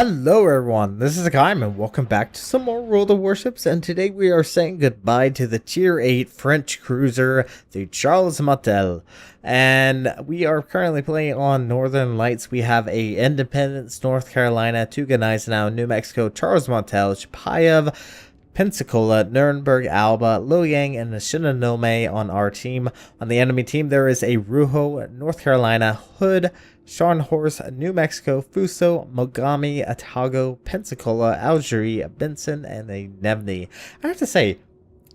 Hello everyone, this is Akaim and welcome back to some more World of Warships, and today we are saying goodbye to the Tier 8 French cruiser, the Charles Martel. And we are currently playing on Northern Lights. We have a Independence, North Carolina, two Gneisenau, New Mexico, Charles Martel, Chapayev, Pensacola, Nuremberg, Alba, Loyang, and the Shinonome on our team. On the enemy team, there is a Ruho, North Carolina, Hood, Scharnhorst, New Mexico, Fuso, Mogami, Atago, Pensacola, Algeria, Benson, and a Nevny. I have to say,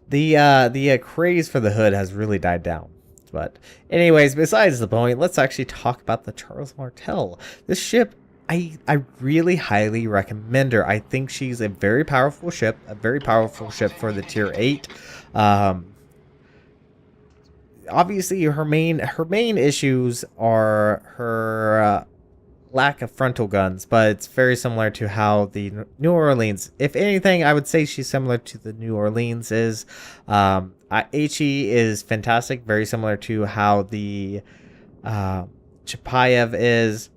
the craze for the Hood has really died down. But anyways, besides the point, let's actually talk about the Charles Martel. This ship, I really highly recommend her. I think she's a very powerful ship for the Tier 8. Obviously, her main issues are her lack of frontal guns, but it's very similar to how the New Orleans. If anything, I would say she's similar to the New Orleans is. HE is fantastic, very similar to how the Chapayev is.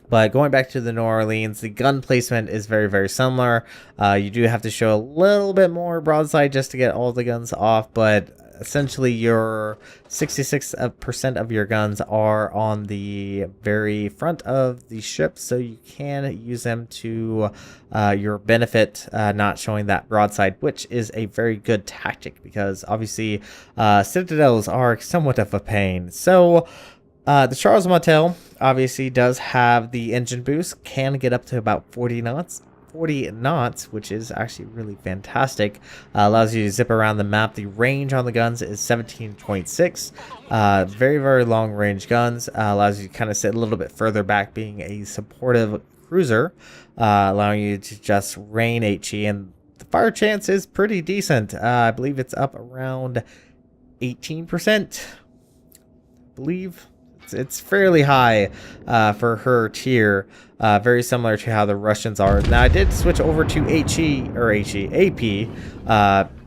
But going back to the New Orleans, the gun placement is very, very similar. You do have to show a little bit more broadside just to get all the guns off, but essentially your 66% of your guns are on the very front of the ship, so you can use them to your benefit, not showing that broadside, which is a very good tactic because obviously citadels are somewhat of a pain. So the Charles Martel obviously does have the engine boost, can get up to about 40 knots, which is actually really fantastic. Allows you to zip around the map. The range on the guns is 17.6. Very, very long range guns. Allows you to kind of sit a little bit further back, being a supportive cruiser, allowing you to just rain HE, and the fire chance is pretty decent. I believe it's up around 18%. I believe it's fairly high for her tier, very similar to how the Russians are. Now I did switch over to AP,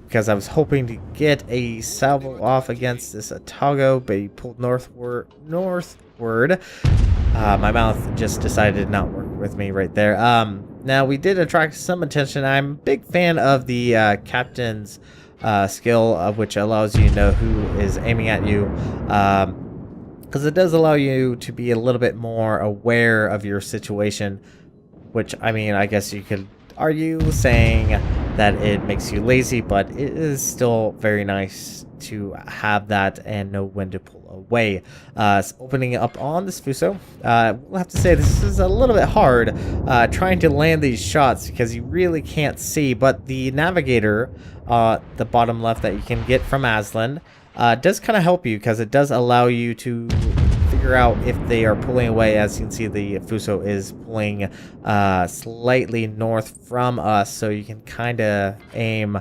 because I was hoping to get a salvo off against this Atago, but he pulled northward. My mouth just decided to not work with me right there. Now we did attract some attention. I'm a big fan of the captain's skill, which allows you to know who is aiming at you. Because it does allow you to be a little bit more aware of your situation, which, I mean, I guess you could argue saying that it makes you lazy, but it is still very nice to have that and know when to pull away. So opening up on this Fuso, we'll have to say this is a little bit hard trying to land these shots because you really can't see, but the navigator, the bottom left that you can get from Aslan, does kind of help you because it does allow you to figure out if they are pulling away. As you can see, the Fuso is pulling slightly north from us, so you can kind of aim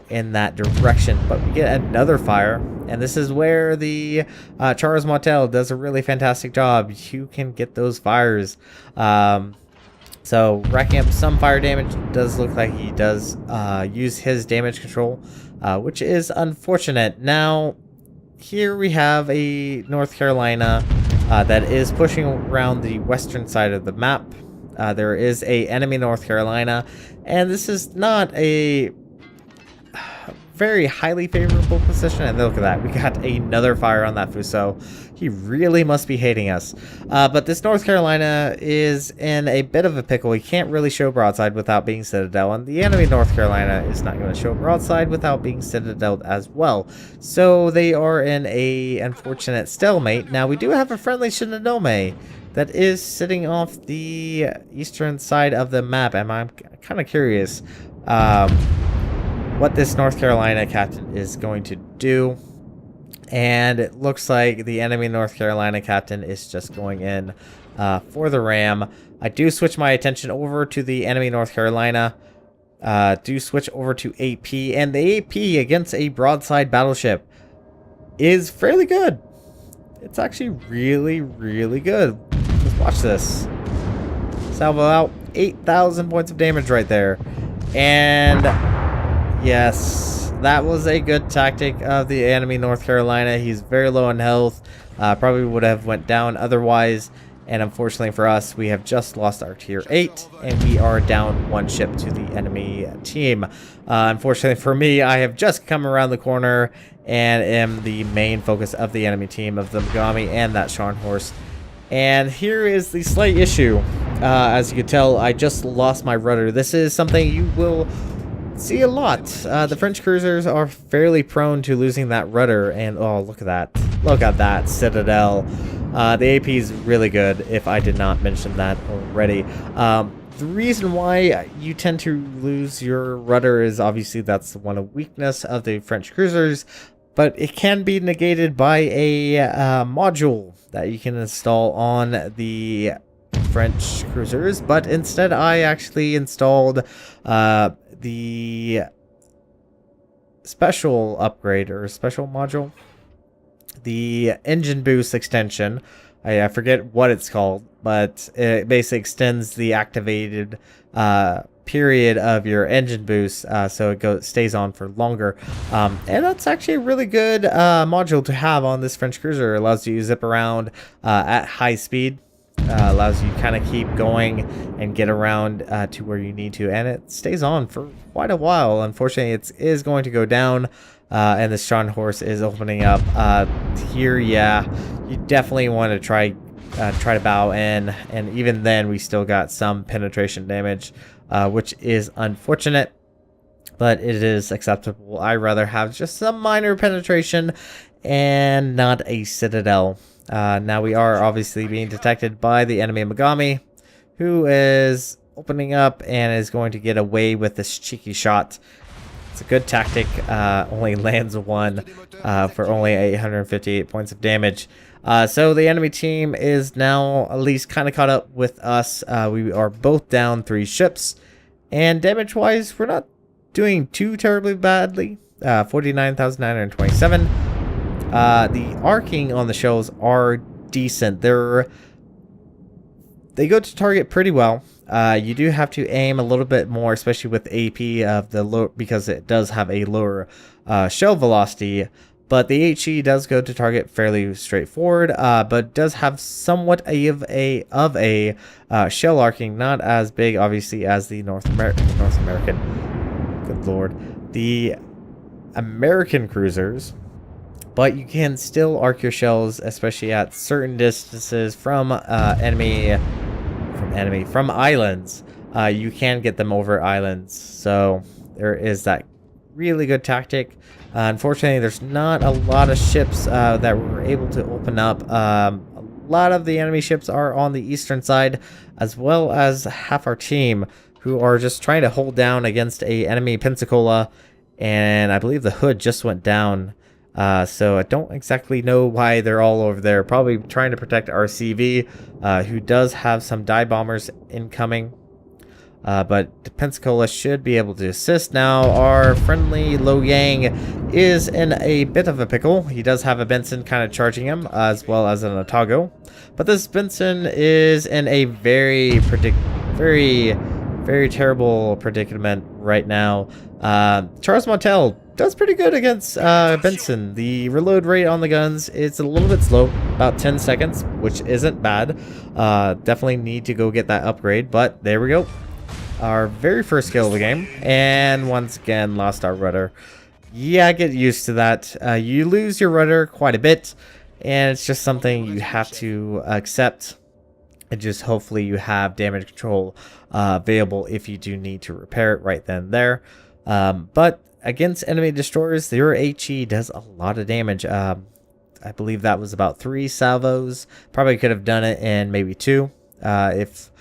in that direction. But we get another fire, and this is where the Charles Martel does a really fantastic job. You can get those fires. So racking up some fire damage. Does look like he does use his damage control, which is unfortunate. Now, here we have a North Carolina that is pushing around the western side of the map. There is a enemy North Carolina, and this is not a very highly favorable position. And look at that, we got another fire on that Fuso. He really must be hating us. But this North Carolina is in a bit of a pickle. He can't really show broadside without being citadel, and the enemy North Carolina is not going to show broadside without being citadel as well. So they are in a unfortunate stalemate. Now we do have a friendly Shinonome that is sitting off the eastern side of the map, and I'm kind of curious what this North Carolina captain is going to do. And it looks like the enemy North Carolina captain is just going in for the ram. I do switch my attention over to the enemy North Carolina. Do switch over to AP. And the AP against a broadside battleship is fairly good. It's actually really, really good. Let's watch this. Salvo out. 8,000 points of damage right there. And yes, that was a good tactic of the enemy North Carolina. He's very low on health. Probably would have went down otherwise. And unfortunately for us, we have just lost our tier 8, and we are down 1 ship to the enemy team. Unfortunately for me, I have just come around the corner and am the main focus of the enemy team of the Megami and that Scharnhorst. And here is the slight issue. As you can tell, I just lost my rudder. This is something you will see a lot. The French cruisers are fairly prone to losing that rudder, and oh, look at that. Look at that Citadel. The AP is really good, if I did not mention that already. The reason why you tend to lose your rudder is obviously that's one of the weakness of the French cruisers, but it can be negated by a module that you can install on the French cruisers. But instead, I actually installed the special upgrade or special module, the engine boost extension. I forget what it's called, but it basically extends the activated period of your engine boost, so it stays on for longer. And that's actually a really good module to have on this French cruiser. It allows you to zip around at high speed. Allows you to kind of keep going and get around to where you need to, and it stays on for quite a while. Unfortunately, it is going to go down, and the Scharnhorst is opening up here. Yeah, you definitely want to try to bow in, and even then we still got some penetration damage, which is unfortunate, but it is acceptable. I'd rather have just some minor penetration and not a Citadel. Now we are obviously being detected by the enemy Megami, who is opening up and is going to get away with this cheeky shot. It's a good tactic. Only lands 1 for only 858 points of damage. So the enemy team is now at least kind of caught up with us. We are both down 3 ships, and damage-wise, we're not doing too terribly badly. 49,927. The arcing on the shells are decent. They go to target pretty well. You do have to aim a little bit more, especially with AP of the low, because it does have a lower shell velocity. But the HE does go to target fairly straightforward, but does have somewhat of a shell arcing, not as big, obviously, as the North American. Good lord, the American cruisers. But you can still arc your shells, especially at certain distances from islands. You can get them over islands, so there is that really good tactic. Unfortunately, there's not a lot of ships that were able to open up. A lot of the enemy ships are on the eastern side, as well as half our team, who are just trying to hold down against a enemy Pensacola, and I believe the hood just went down. So I don't exactly know why they're all over there. Probably trying to protect RCV, who does have some dive bombers incoming. But Pensacola should be able to assist now. Our friendly Lo Yang is in a bit of a pickle. He does have a Benson kind of charging him, as well as an Otago. But this Benson is in a very terrible predicament right now. Charles Montel does pretty good against Benson. The reload rate on the guns is a little bit slow, about 10 seconds, which isn't bad. Definitely need to go get that upgrade, but there we go. Our very first kill of the game, and once again lost our rudder. Yeah, get used to that. You lose your rudder quite a bit, and it's just something you have to accept. And just hopefully you have damage control available if you do need to repair it right then and there. But against enemy destroyers, your HE does a lot of damage. I believe that was about 3 salvos. Probably could have done it in maybe 2 if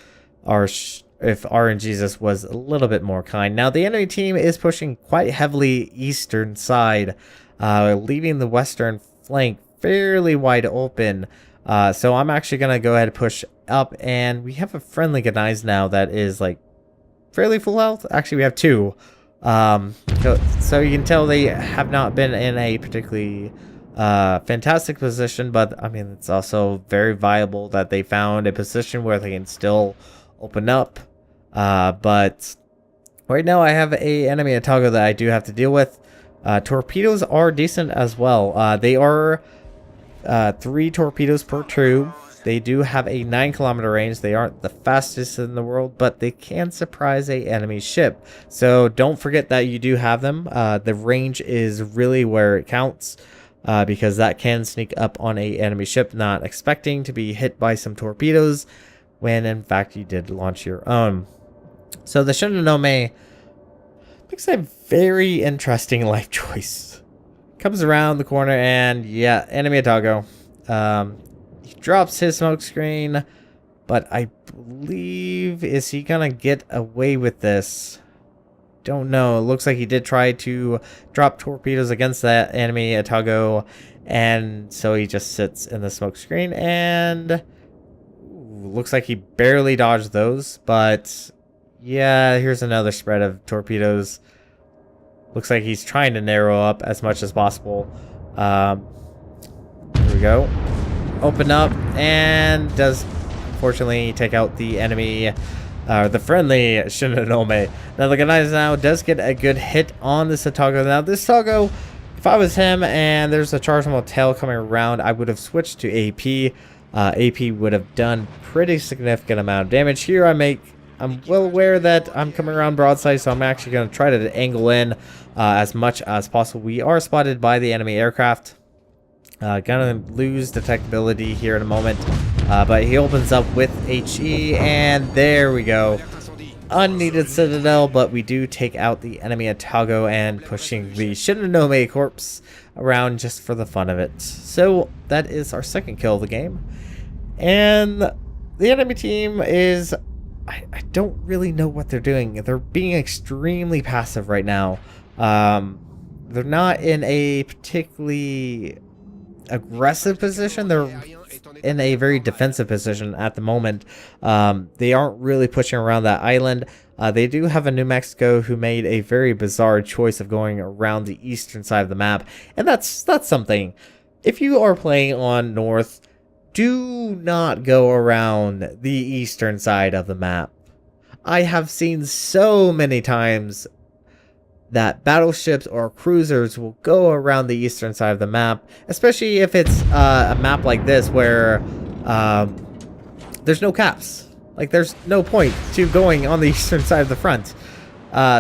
RNGesus was a little bit more kind. Now the enemy team is pushing quite heavily eastern side, leaving the western flank fairly wide open. So I'm actually gonna go ahead and push up, and we have a friendly Gneiss now that is like fairly full health. Actually, we have 2. So you can tell they have not been in a particularly fantastic position, but I mean it's also very viable that they found a position where they can still open up. But right now I have a enemy Otago that I do have to deal with. Torpedoes are decent as well. They are 3 torpedoes per crew, They do have a 9-kilometer range. They aren't the fastest in the world, but they can surprise a enemy ship. So don't forget that you do have them. The range is really where it counts, because that can sneak up on a enemy ship, not expecting to be hit by some torpedoes, when in fact you did launch your own. So the Shinonome makes a very interesting life choice. Comes around the corner and yeah, enemy Atago. He drops his smoke screen, but I believe, is he gonna get away with this? Don't know. It looks like he did try to drop torpedoes against that enemy Atago, and so he just sits in the smoke screen, and looks like he barely dodged those, but yeah, here's another spread of torpedoes. Looks like he's trying to narrow up as much as possible. Here we go. Open up, and does unfortunately take out the enemy, the friendly Shinonome. Now the Gunai now does get a good hit on this Atago. Now this Atago, if I was him and there's a chargeable tail coming around, I would have switched to AP. AP would have done pretty significant amount of damage. Here I'm well aware that I'm coming around broadside, so I'm actually going to try to angle in as much as possible. We are spotted by the enemy aircraft. Gonna lose detectability here in a moment, but he opens up with HE, and there we go. Unneeded Citadel, but we do take out the enemy Atago and pushing the Shinonome corpse around just for the fun of it. So that is our second kill of the game. And the enemy team is... I don't really know what they're doing. They're being extremely passive right now. They're not in a particularly aggressive position. They're in a very defensive position at the moment. They aren't really pushing around that island. They do have a New Mexico who made a very bizarre choice of going around the eastern side of the map, and that's something. If you are playing on North, do not go around the eastern side of the map. I have seen so many times that battleships or cruisers will go around the eastern side of the map, especially if it's a map like this where there's no caps. Like, there's no point to going on the eastern side of the front.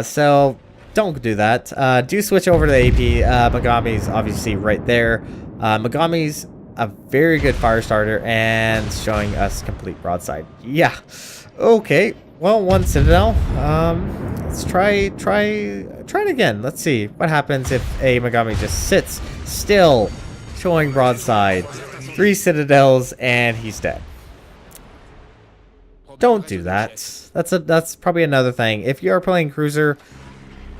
So don't do that. Do switch over to the AP. Megami's obviously right there. Megami's a very good fire starter and showing us complete broadside. Yeah. Okay. Well, one Citadel. Let's try it again. Let's see what happens if a Megami just sits still, showing broadside. 3 Citadels and he's dead. Don't do that. That's probably another thing. If you are playing cruiser,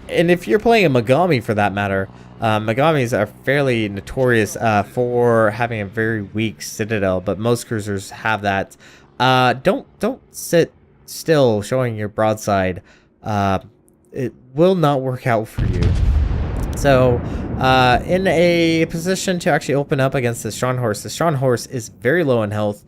and if you're playing a Megami for that matter, Megamis are fairly notorious for having a very weak Citadel, but most cruisers have that. Don't sit still showing your broadside. It will not work out for you. So in a position to actually open up against the Scharnhorst is very low in health.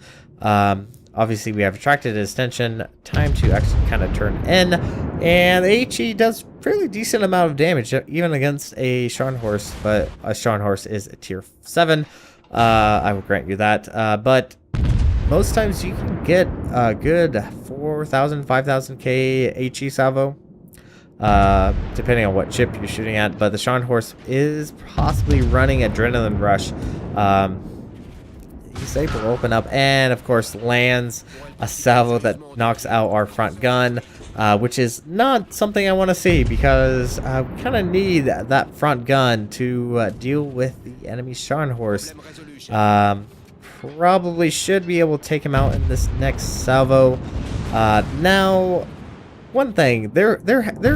Obviously we have attracted his attention. Time to actually kind of turn in, and HE does fairly decent amount of damage even against a Scharnhorst, but a Scharnhorst is a tier 7. I will grant you that, but most times you can get a good 4,000, 5,000 K HE salvo, depending on what ship you're shooting at. But the Scharnhorst is possibly running Adrenaline Rush. He's able to open up and, of course, lands a salvo that knocks out our front gun, which is not something I want to see, because I kind of need that front gun to deal with the enemy Scharnhorst. Probably should be able to take him out in this next salvo. Now, one thing, there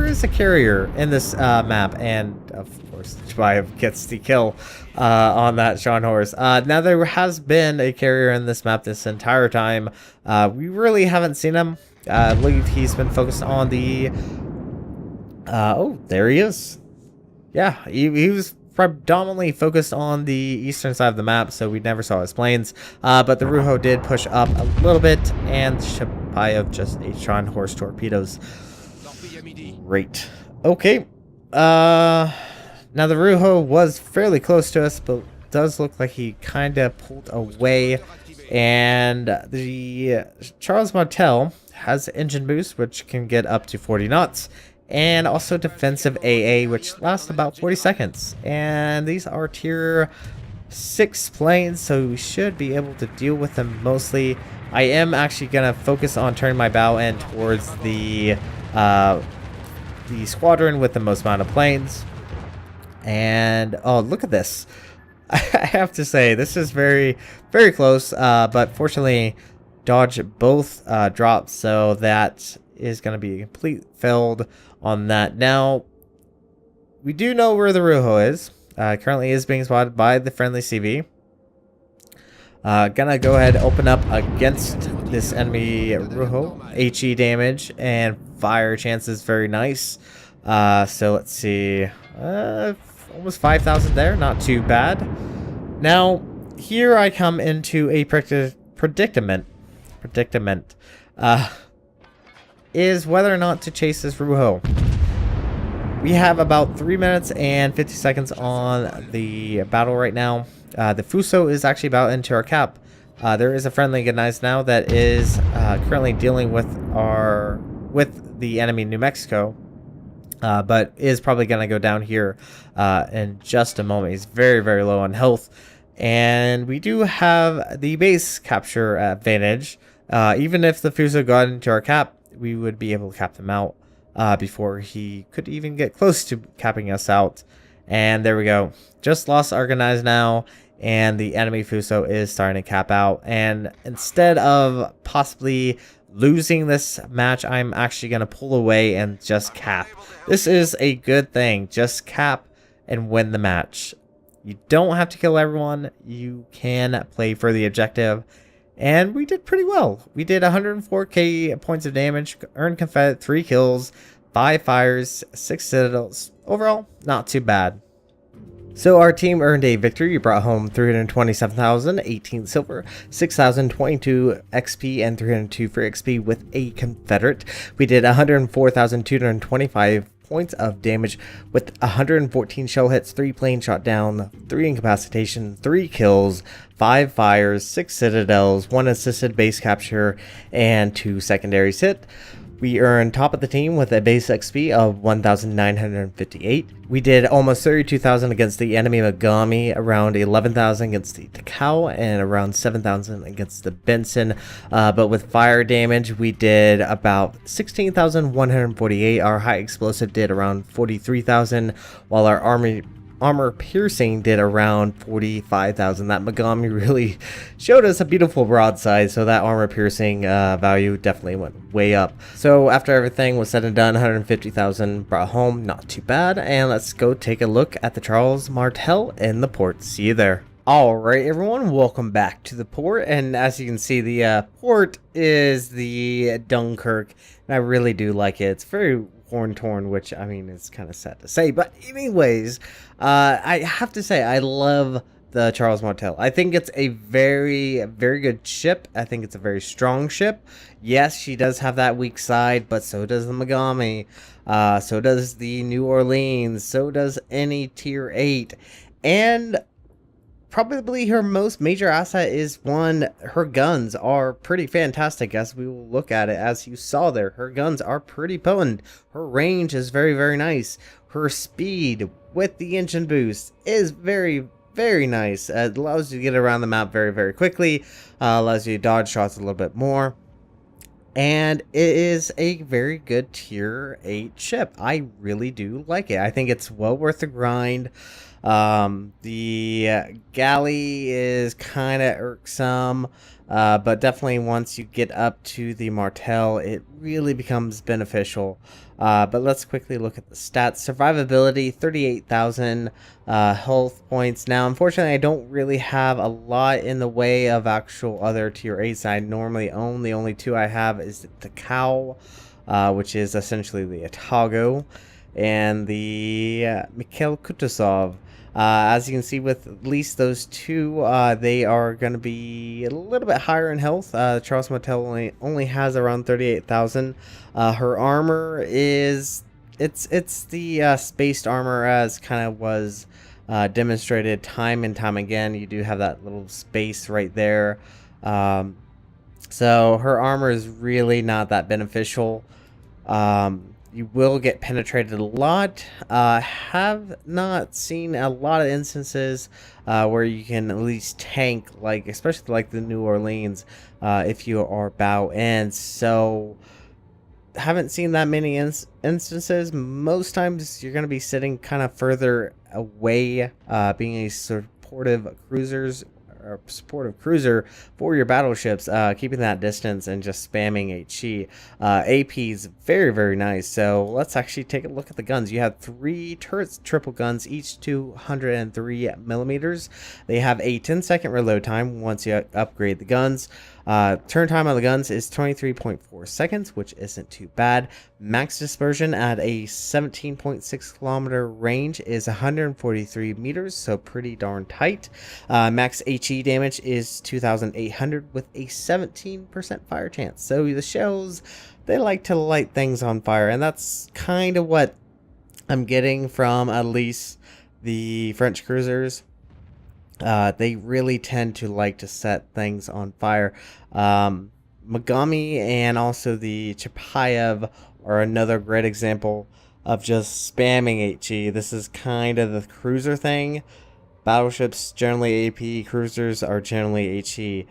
is a carrier in this map, and of course Chibayev gets the kill on that Scharnhorst. Now there has been a carrier in this map this entire time. We really haven't seen him. I believe he's been focused on the oh, there he is. Yeah, he was predominantly focused on the eastern side of the map, so we never saw his planes. But the Ruho did push up a little bit, and Chibayev just ate Scharnhorst torpedoes. Great. Okay. Now the Ruho was fairly close to us, but does look like he kind of pulled away. And the Charles Martel has engine boost, which can get up to 40 knots, and also defensive AA, which lasts about 40 seconds. And these are tier 6 planes, so we should be able to deal with them mostly. I am actually going to focus on turning my bow end towards the squadron with the most amount of planes. And oh, look at this. I have to say, this is very, very close, but fortunately, dodge both drops, so that is going to be a complete failed on that. Now, we do know where the Ruho is. Currently is being spotted by the friendly CV. Gonna go ahead and open up against this enemy Ruho. HE damage and fire chances very nice. So let's see. Almost 5,000 there, not too bad. Now, here I come into a predicament. Is whether or not to chase this Ruho. We have about 3 minutes and 50 seconds on the battle right now. The Fuso is actually about into our cap. There is a friendly Gneiss now that is currently dealing with the enemy New Mexico. But is probably going to go down here in just a moment. He's very, very low on health. And we do have the base capture advantage. Even if the Fuso got into our cap, we would be able to cap him out before he could even get close to capping us out. And there we go. Just lost our Gneiss now. And the enemy Fuso is starting to cap out. And instead of possibly losing this match, I'm actually going to pull away and just cap. This is a good thing. Just cap and win the match. You don't have to kill everyone. You can play for the objective. And we did pretty well. We did 104k points of damage, earned confetti, 3 kills, 5 fires, 6 citadels. Overall, not too bad. So our team earned a victory. You brought home 327,000, 18 silver, 6,022 XP, and 302 free XP with a Confederate. We did 104,225 points of damage with 114 shell hits, 3 plane shot down, 3 incapacitation, 3 kills, 5 fires, 6 citadels, 1 assisted base capture, and 2 secondaries hit. We earned top of the team with a base XP of 1,958. We did almost 32,000 against the enemy Megami, around 11,000 against the Takao, and around 7,000 against the Benson. But with fire damage, we did about 16,148. Our high explosive did around 43,000, while our armor piercing did around 45,000. That Megami really showed us a beautiful broadside, so that armor piercing value definitely went way up. So after everything was said and done, 150,000 brought home, not too bad. And let's go take a look at the Charles Martel in the port. See you there. Alright everyone, welcome back to the port, and as you can see, the port is the Dunkirk, and I really do like it. It's very torn, which I mean it's kind of sad to say, but anyways, I have to say I love the Charles Martel. I think it's a very, very good ship. I think it's a very strong ship. Yes, she does have that weak side, but so does the Megami, so does the New Orleans, so does any tier 8, and probably her most major asset is her guns are pretty fantastic, as we will look at it. As you saw there, her guns are pretty potent. Her range is very, very nice. Her speed with the engine boost is very, very nice. It allows you to get around the map very, very quickly. Allows you to dodge shots a little bit more. And it is a very good tier 8 ship. I really do like it. I think it's well worth the grind. The galley is kind of irksome, but definitely once you get up to the Martel, it really becomes beneficial. But let's quickly look at the stats. Survivability, 38,000 health points. Now, unfortunately, I don't really have a lot in the way of actual other tier 8s I normally own. The only 2 I have is the Cow, which is essentially the Atago, and the Mikhail Kutuzov. As you can see, with at least those 2, they are going to be a little bit higher in health. Charles Martel only has around 38,000. Her armor is it's the spaced armor, as kind of was demonstrated time and time again. You do have that little space right there. So her armor is really not that beneficial. You will get penetrated a lot. Have not seen a lot of instances where you can at least tank, like especially like the New Orleans, if you are bow end. So haven't seen that many instances. Most times you're going to be sitting kind of further away, being a supportive cruiser for your battleships, keeping that distance and just spamming HE. AP is very, very nice. So let's actually take a look at the guns. You have 3 turrets, triple guns, each 203 millimeters. They have a 10-second reload time once you upgrade the guns. Turn time on the guns is 23.4 seconds, which isn't too bad. Max dispersion at a 17.6 kilometer range is 143 meters, so pretty darn tight. Max HE damage is 2,800 with a 17% fire chance. So the shells, they like to light things on fire, and that's kind of what I'm getting from at least the French cruisers. They really tend to like to set things on fire. Mogami and also the Chapayev are another great example of just spamming HE. This is kind of the cruiser thing. Battleships generally AP, cruisers are generally HE.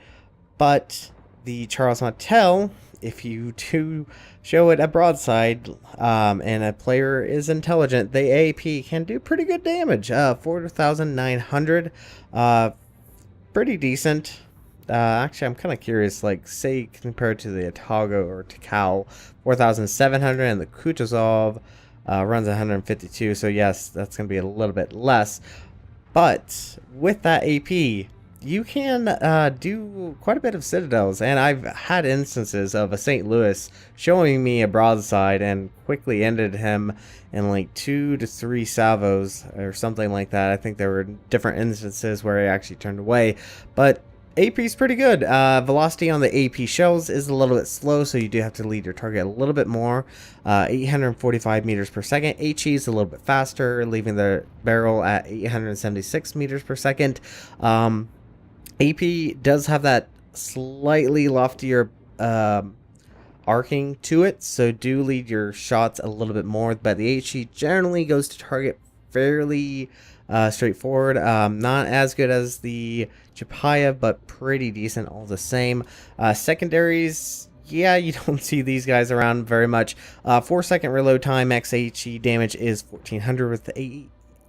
But the Charles Martel, if you do show it a broadside and a player is intelligent, the AP can do pretty good damage. 4,900, pretty decent. Actually, I'm kind of curious, like, say, compared to the Atago or Takao, 4,700, and the Kutuzov runs 152, so yes, that's going to be a little bit less. But with that AP, you can do quite a bit of citadels, and I've had instances of a St. Louis showing me a broadside and quickly ended him in like 2 to 3 salvos or something like that. I think there were different instances where he actually turned away, but AP is pretty good. Velocity on the AP shells is a little bit slow, so you do have to lead your target a little bit more. 845 meters per second. HE is a little bit faster, leaving the barrel at 876 meters per second. AP does have that slightly loftier arcing to it, so do lead your shots a little bit more, but the HE generally goes to target fairly straightforward. Not as good as the Chapayev, but pretty decent all the same. Secondaries, yeah, you don't see these guys around very much. 4-second reload time. XHE damage is 1,400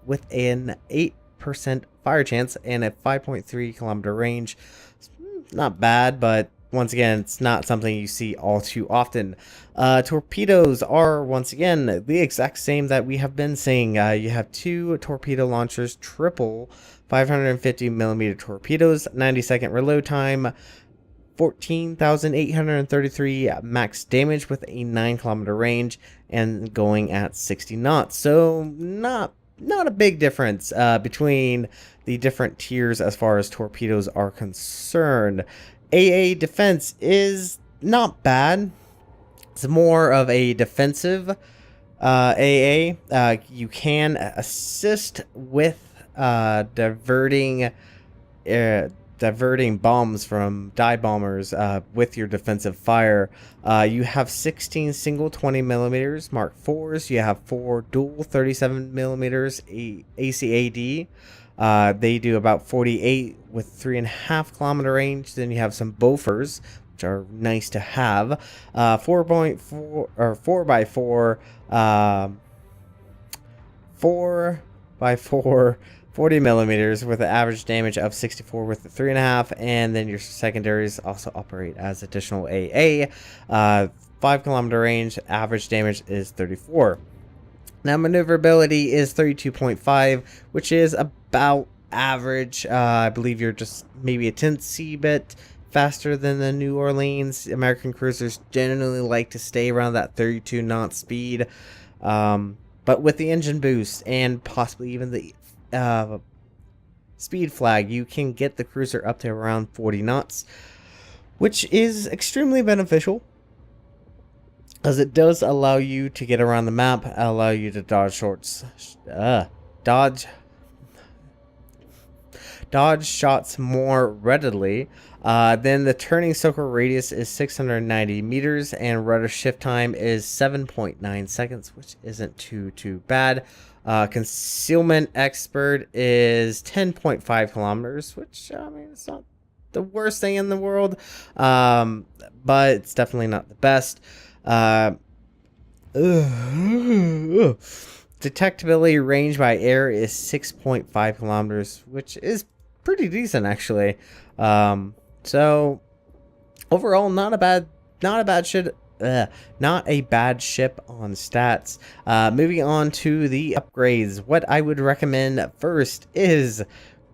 with an 8% fire chance and a 5.3 kilometer range. Not bad, but once again, it's not something you see all too often. Torpedoes are, once again, the exact same that we have been seeing. You have 2 torpedo launchers, triple 550 millimeter torpedoes, 90-second reload time, 14,833 max damage with a 9 kilometer range, and going at 60 knots. So not a big difference between the different tiers as far as torpedoes are concerned. AA defense is not bad. It's more of a defensive AA. You can assist with diverting bombs from dive bombers with your defensive fire. You have 16 single 20 millimeters Mark IVs. You have 4 dual 37 millimeters ACAD. They do about 48 with 3.5 kilometer range. Then you have some Bofors, which are nice to have. 4.4 or 4x4 40 millimeters with an average damage of 64 with the 3.5, and then your secondaries also operate as additional AA. 5 kilometer range, average damage is 34. Now maneuverability is 32.5, which is about average. I believe you're just maybe a 10th bit faster than the New Orleans. American cruisers generally like to stay around that 32 knot speed. But with the engine boost and possibly even the speed flag, you can get the cruiser up to around 40 knots, which is extremely beneficial, as it does allow you to get around the map, allow you to dodge dodge shots more readily. Then the turning circle radius is 690 meters, and rudder shift time is 7.9 seconds, which isn't too bad. Concealment expert is 10.5 kilometers, which, I mean, it's not the worst thing in the world, but it's definitely not the best. Detectability range by air is 6.5 kilometers, which is pretty decent, actually. So overall, not a bad ship. Not a bad ship on stats. Moving on to the upgrades. What I would recommend first is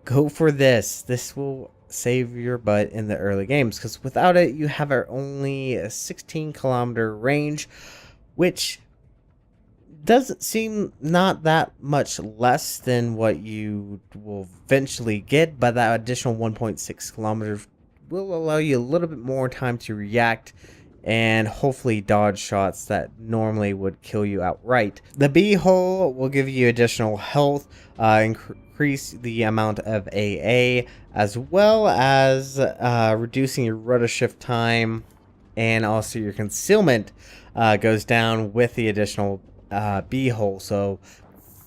go for this. This will save your butt in the early games, because without it, you have only a 16-kilometer range, which doesn't seem not that much less than what you will eventually get, but that additional 1.6 kilometers will allow you a little bit more time to react and hopefully dodge shots that normally would kill you outright. The B-hole will give you additional health, increase the amount of AA, as well as reducing your rudder shift time, and also your concealment goes down with the additional B-hole. So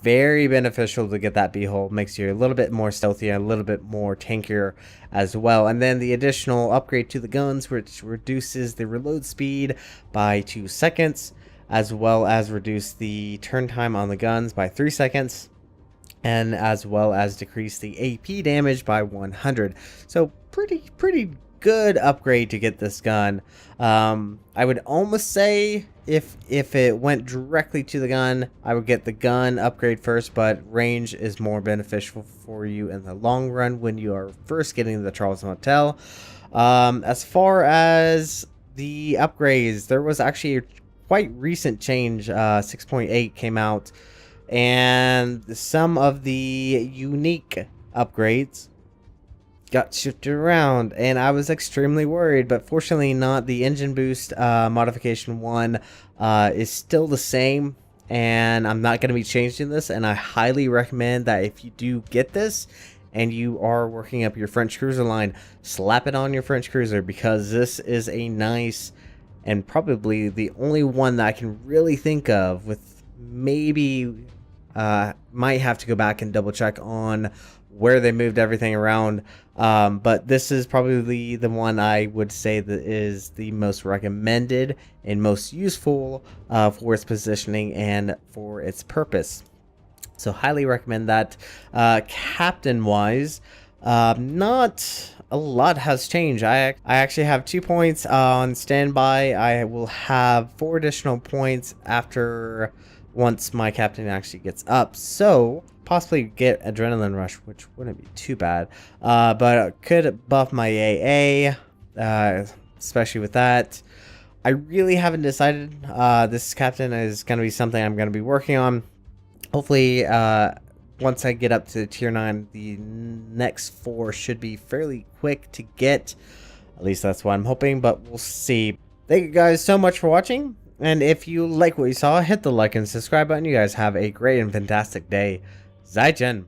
very beneficial to get that B-hole. Makes you a little bit more stealthy and a little bit more tankier as well. And then the additional upgrade to the guns, which reduces the reload speed by 2 seconds, as well as reduce the turn time on the guns by 3 seconds, and as well as decrease the AP damage by 100. So pretty good upgrade to get this gun. I would almost say if it went directly to the gun, I would get the gun upgrade first, but range is more beneficial for you in the long run when you are first getting the Charleston Hotel. As far as the upgrades, there was actually a quite recent change. 6.8 came out, and some of the unique upgrades got shifted around, and I was extremely worried, but fortunately not. The engine boost modification 1 is still the same, and I'm not going to be changing this, and I highly recommend that if you do get this and you are working up your French cruiser line, slap it on your French cruiser, because this is a nice, and probably the only one that I can really think of, with maybe might have to go back and double check on where they moved everything around, but this is probably the one I would say that is the most recommended and most useful for its positioning and for its purpose. So highly recommend that. Captain wise, not a lot has changed. I actually have 2 points on standby. I will have 4 additional points after once my captain actually gets up, so possibly get adrenaline rush, which wouldn't be too bad, but could buff my AA, especially with that. I really haven't decided. This captain is going to be something I'm going to be working on. Hopefully once I get up to tier 9, the next 4 should be fairly quick to get. At least that's what I'm hoping, but we'll see. Thank you guys so much for watching. And if you like what you saw, hit the like and subscribe button. You guys have a great and fantastic day. Zaijian.